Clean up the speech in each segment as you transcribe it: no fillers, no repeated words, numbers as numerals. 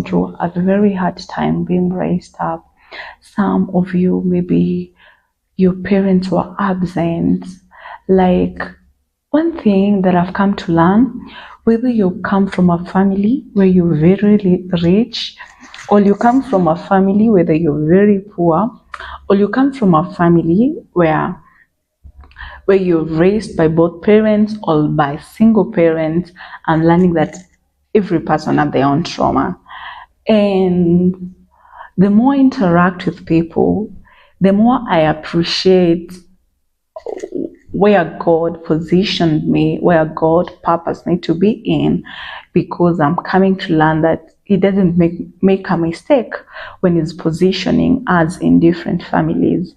through a very hard time being raised up. Some of you, maybe your parents were absent. Like, one thing that I've come to learn, whether you come from a family where you're very rich, or you come from a family whether you're very poor, or you come from a family where you're raised by both parents or by single parents, and learning that every person has their own trauma. And the more I interact with people, the more I appreciate where God positioned me, where God purposed me to be in, because I'm coming to learn that He doesn't make a mistake when He's positioning us in different families.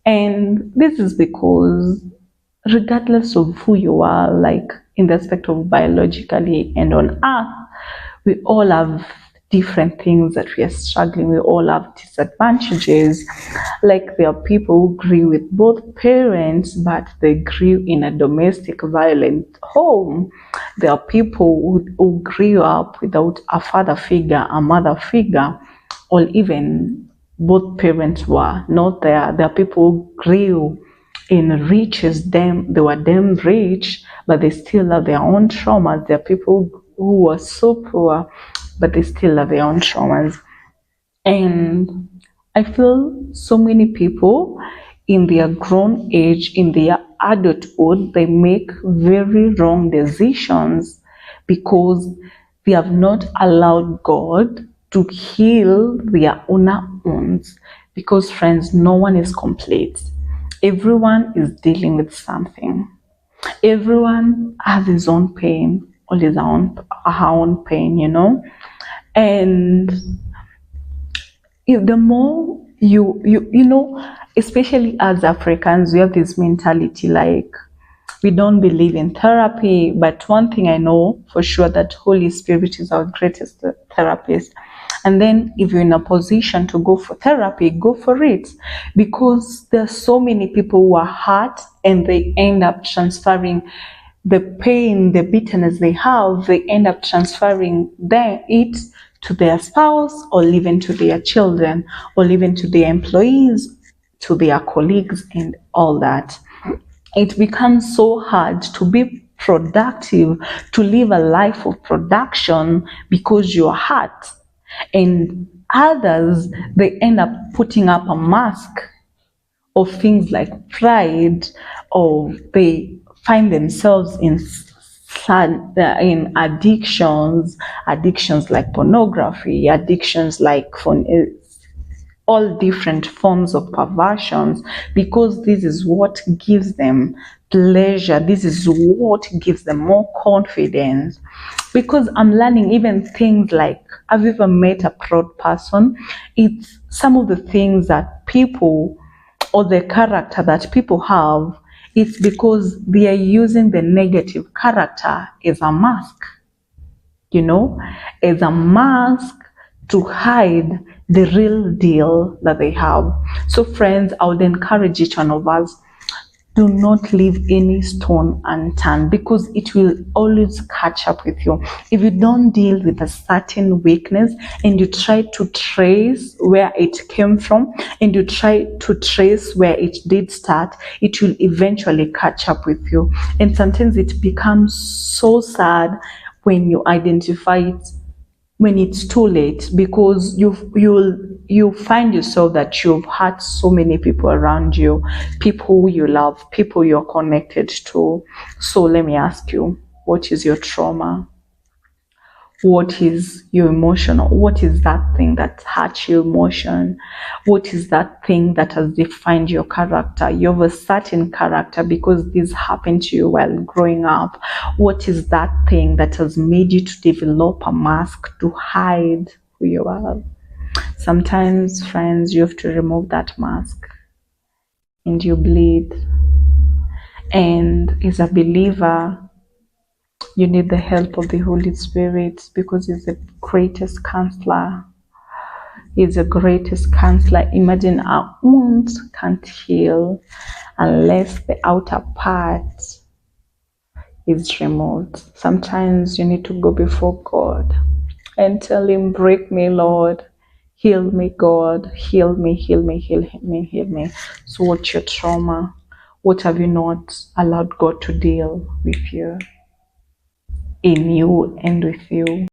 And this is because regardless of who you are, like in the aspect of biologically and on earth, we all have different things that we are struggling. We all have disadvantages. Like, there are people who grew with both parents, but they grew in a domestic violent home. There are people who grew up without a father figure, a mother figure, or even both parents were not there. There are people who grew in riches, they were damn rich, but they still have their own traumas. There are people who were so poor, but they still have their own traumas. And I feel so many people in their grown age, in their adulthood, they make very wrong decisions because they have not allowed God to heal their own wounds. Because, friends, no one is complete. Everyone is dealing with something. Everyone has his own pain or her own pain, And the more you know, especially as Africans, we have this mentality like we don't believe in therapy. But one thing I know for sure, that Holy Spirit is our greatest therapist. And then if you're in a position to go for therapy, go for it. Because there are so many people who are hurt and they end up transferring the pain, the bitterness they have, they end up transferring it to their spouse, or even to their children, or even to their employees, to their colleagues, and all that. It becomes so hard to be productive, to live a life of production, because you're hurt. And others, they end up putting up a mask of things like pride, or they find themselves in addictions like pornography, addictions like all different forms of perversions, because this is what gives them pleasure. This is what gives them more confidence. Because I'm learning even things like, have you ever met a proud person? It's some of the things that people, or the character that people have, it's because they are using the negative character as a mask, as a mask to hide the real deal that they have. So, friends, I would encourage each one of us, do not leave any stone unturned, because it will always catch up with you. If you don't deal with a certain weakness and you try to trace where it came from, and you try to trace where it did start, it will eventually catch up with you. And sometimes it becomes so sad when you identify it when it's too late, because you find yourself that you've hurt so many people around you, people who you love, people you're connected to. So let me ask you, what is your trauma? What is your emotion? What is that thing that hurt your emotion? What is that thing that has defined your character? You have a certain character because this happened to you while growing up. What is that thing that has made you to develop a mask to hide who you are? Sometimes, friends, you have to remove that mask and you bleed. And as a believer, you need the help of the Holy Spirit, because He's the greatest counselor. He's the greatest counselor. Imagine our wounds can't heal unless the outer part is removed. Sometimes you need to go before God and tell him, break me, Lord. Heal me, God. Heal me, heal me, heal me, heal me. So what's your trauma? What have you not allowed God to deal with you, in you and with you?